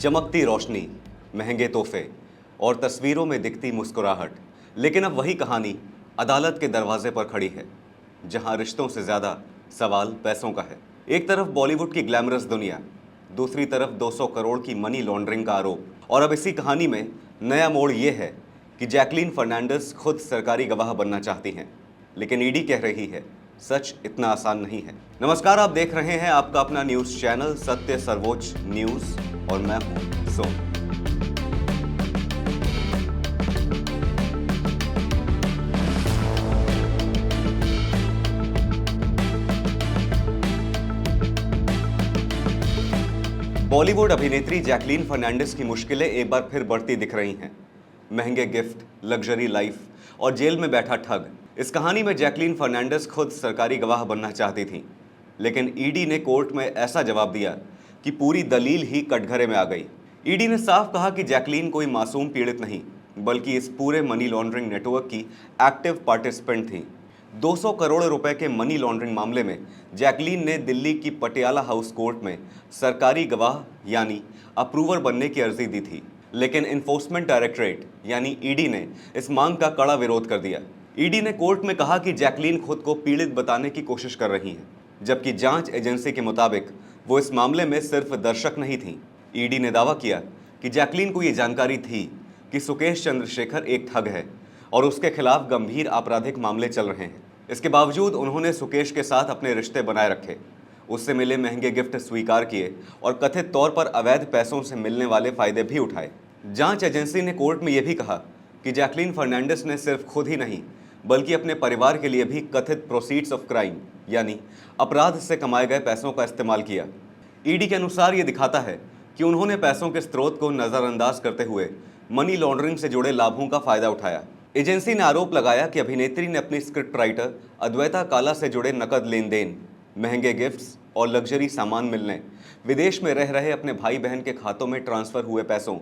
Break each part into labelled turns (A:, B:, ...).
A: चमकती रोशनी, महंगे तोहफे और तस्वीरों में दिखती मुस्कुराहट। लेकिन अब वही कहानी अदालत के दरवाजे पर खड़ी है, जहां रिश्तों से ज्यादा सवाल पैसों का है। एक तरफ बॉलीवुड की ग्लैमरस दुनिया, दूसरी तरफ 200 करोड़ की मनी लॉन्ड्रिंग का आरोप। और अब इसी कहानी में नया मोड़ ये है कि जैकलीन फर्नांडिस खुद सरकारी गवाह बनना चाहती हैं, लेकिन ईडी कह रही है सच इतना आसान नहीं है। नमस्कार, आप देख रहे हैं आपका अपना न्यूज चैनल सत्य सर्वोच्च न्यूज और मैं हूं सोम। बॉलीवुड अभिनेत्री जैकलीन फर्नांडिस की मुश्किलें एक बार फिर बढ़ती दिख रही हैं। महंगे गिफ्ट, लग्जरी लाइफ और जेल में बैठा ठग। इस कहानी में जैकलीन फर्नांडिस खुद सरकारी गवाह बनना चाहती थी, लेकिन ईडी ने कोर्ट में ऐसा जवाब दिया कि पूरी दलील ही कटघरे में आ गई। ईडी ने साफ कहा कि जैकलीन कोई मासूम पीड़ित नहीं, बल्कि इस पूरे मनी लॉन्ड्रिंग नेटवर्क की एक्टिव पार्टिसिपेंट थी। 200 करोड़ रुपए के मनी लॉन्ड्रिंग मामले में जैकलीन ने दिल्ली की पटियाला हाउस कोर्ट में सरकारी गवाह यानी अप्रूवर बनने की अर्जी दी थी, लेकिन इन्फोर्समेंट डायरेक्टरेट यानी ईडी ने इस मांग का कड़ा विरोध कर दिया। ईडी ने कोर्ट में कहा कि जैकलीन खुद को पीड़ित बताने की कोशिश कर रही हैं, जबकि जांच एजेंसी के मुताबिक वो इस मामले में सिर्फ दर्शक नहीं थी। ईडी ने दावा किया कि जैकलीन को ये जानकारी थी कि सुकेश चंद्रशेखर एक ठग है और उसके खिलाफ गंभीर आपराधिक मामले चल रहे हैं। इसके बावजूद उन्होंने सुकेश के साथ अपने रिश्ते बनाए रखे, उससे मिले महंगे गिफ्ट स्वीकार किए और कथित तौर पर अवैध पैसों से मिलने वाले फायदे भी उठाए। जांच एजेंसी ने कोर्ट में यह भी कहा कि जैकलीन फर्नांडिस ने सिर्फ खुद ही नहीं, बल्कि अपने परिवार के लिए भी कथित प्रोसीड्स ऑफ क्राइम यानी अपराध से कमाए गए पैसों का इस्तेमाल किया। ईडी के अनुसार ये दिखाता है कि उन्होंने पैसों के स्रोत को नजरअंदाज करते हुए मनी लॉन्ड्रिंग से जुड़े लाभों का फायदा उठाया। एजेंसी ने आरोप लगाया कि अभिनेत्री ने अपनी स्क्रिप्ट राइटर अद्वैता काला से जुड़े नकद लेन देन, महंगे गिफ्ट्स और लग्जरी सामान मिलने, विदेश में रह रहे अपने भाई बहन के खातों में ट्रांसफर हुए पैसों,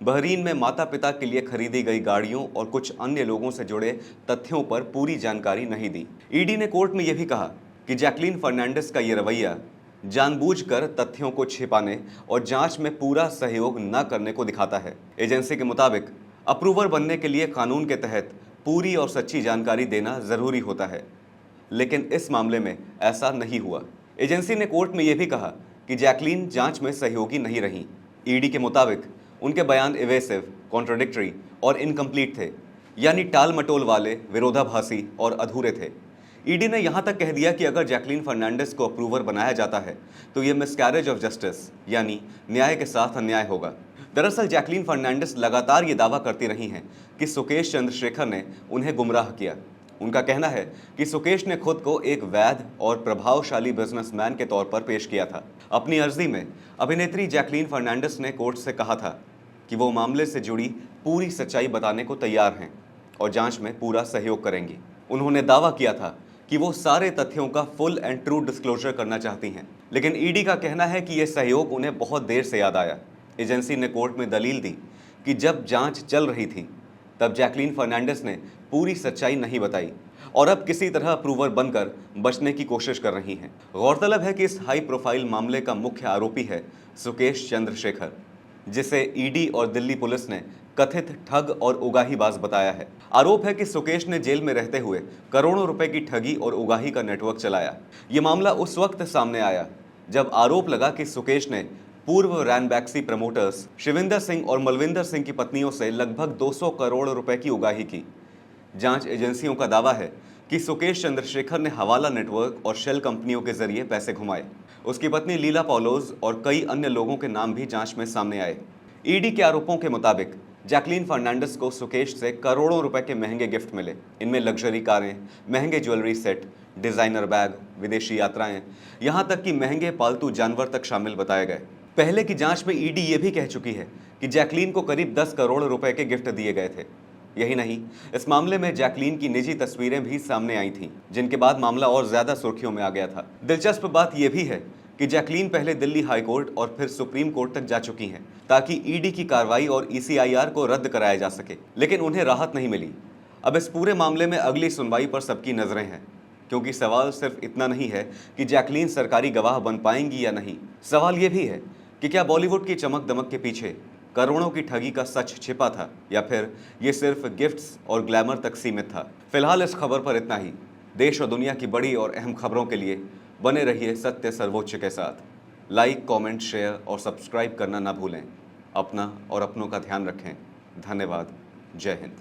A: बहरीन में माता पिता के लिए खरीदी गई गाड़ियों और कुछ अन्य लोगों से जुड़े तथ्यों पर पूरी जानकारी नहीं दी। ईडी ने कोर्ट में यह भी कहा कि जैकलीन फर्नांडिस का ये रवैया जानबूझकर तथ्यों को छिपाने और जांच में पूरा सहयोग न करने को दिखाता है। एजेंसी के मुताबिक अप्रूवर बनने के लिए कानून के तहत पूरी और सच्ची जानकारी देना जरूरी होता है, लेकिन इस मामले में ऐसा नहीं हुआ। एजेंसी ने कोर्ट में यह भी कहा कि जैकलीन जांच में सहयोगी नहीं रही। ईडी के मुताबिक उनके बयान इवेसिव, कॉन्ट्राडिक्टरी और इनकम्प्लीट थे, यानी टाल मटोल वाले, विरोधाभासी और अधूरे थे। ईडी ने यहां तक कह दिया कि अगर जैकलीन फर्नांडिस को अप्रूवर बनाया जाता है तो यह मिसकैरेज ऑफ जस्टिस यानी न्याय के साथ अन्याय होगा। दरअसल जैकलीन फर्नांडिस लगातार ये दावा करती रही हैं कि सुकेश चंद्रशेखर ने उन्हें गुमराह किया। उनका कहना है कि सुकेश ने खुद को एक वैध और प्रभावशाली बिजनेसमैन के तौर पर पेश किया था। अपनी अर्जी में अभिनेत्री जैकलीन फर्नांडिस ने कोर्ट से कहा था कि वो मामले से जुड़ी पूरी सच्चाई बताने को तैयार हैं और जांच में पूरा सहयोग करेंगी। उन्होंने दावा किया था कि वो सारे तथ्यों का फुल एंड ट्रू डिस्क्लोजर करना चाहती हैं, लेकिन ईडी का कहना है कि यह सहयोग उन्हें बहुत देर से याद आया। एजेंसी ने कोर्ट में दलील दी कि जब जांच चल रही थी तब जैकलीन फर्नांडिस ने पूरी सच्चाई नहीं बताई और अब किसी तरह अप्रूवर बनकर बचने की कोशिश कर रही हैं। गौरतलब है कि इस हाई प्रोफाइल मामले का मुख्य आरोपी है सुकेश चंद्रशेखर, जिसे ईडी और दिल्ली पुलिस ने कथित ठग और उगाहीबाज बताया है। आरोप है कि सुकेश ने जेल में रहते हुए करोड़ों रुपए की ठगी और उगाही का नेटवर्क चलाया। ये मामला उस वक्त सामने आया जब आरोप लगा कि सुकेश ने पूर्व रैनबैक्सी प्रमोटर्स शिविंदर सिंह और मलविंदर सिंह की पत्नियों से लगभग 200 करोड़ रुपए की उगाही की। जांच एजेंसियों का दावा है कि सुकेश चंद्रशेखर ने हवाला नेटवर्क और शेल कंपनियों के जरिए पैसे घुमाए। उसकी पत्नी लीला पॉलोज और कई अन्य लोगों के नाम भी जांच में सामने आए। ईडी के आरोपों के मुताबिक जैकलीन फर्नांडिस को सुकेश से करोड़ों रुपए के महंगे गिफ्ट मिले। इनमें लग्जरी कारें, महंगे ज्वेलरी सेट, डिजाइनर बैग, विदेशी यात्राएं, यहां तक कि महंगे पालतू जानवर तक शामिल बताए गए। पहले की जांच में ईडी ये भी कह चुकी है कि जैकलीन को करीब 10 करोड़ रुपए के गिफ्ट दिए गए थे। यही नहीं, इस मामले में जैकलीन की निजी तस्वीरें भी सामने आई थीं, जिनके बाद मामला और ज्यादा सुर्खियों में आ गया था। दिलचस्प बात यह भी है कि जैकलीन पहले दिल्ली हाई कोर्ट और फिर सुप्रीम कोर्ट तक जा चुकी हैं ताकि ईडी की कार्रवाई और ईसीआईआर को रद्द कराया जा सके, लेकिन उन्हें राहत नहीं मिली। अब इस पूरे मामले में अगली सुनवाई पर सबकी नजरें हैं, क्योंकि सवाल सिर्फ इतना नहीं है कि जैकलीन सरकारी गवाह बन पाएंगी या नहीं। सवाल यह भी है कि क्या बॉलीवुड की चमक दमक के पीछे करोड़ों की ठगी का सच छिपा था, या फिर ये सिर्फ गिफ्ट्स और ग्लैमर तक सीमित था। फिलहाल इस खबर पर इतना ही। देश और दुनिया की बड़ी और अहम खबरों के लिए बने रहिए सत्य सर्वोच्च के साथ। लाइक, कमेंट, शेयर और सब्सक्राइब करना ना भूलें। अपना और अपनों का ध्यान रखें। धन्यवाद। जय हिंद।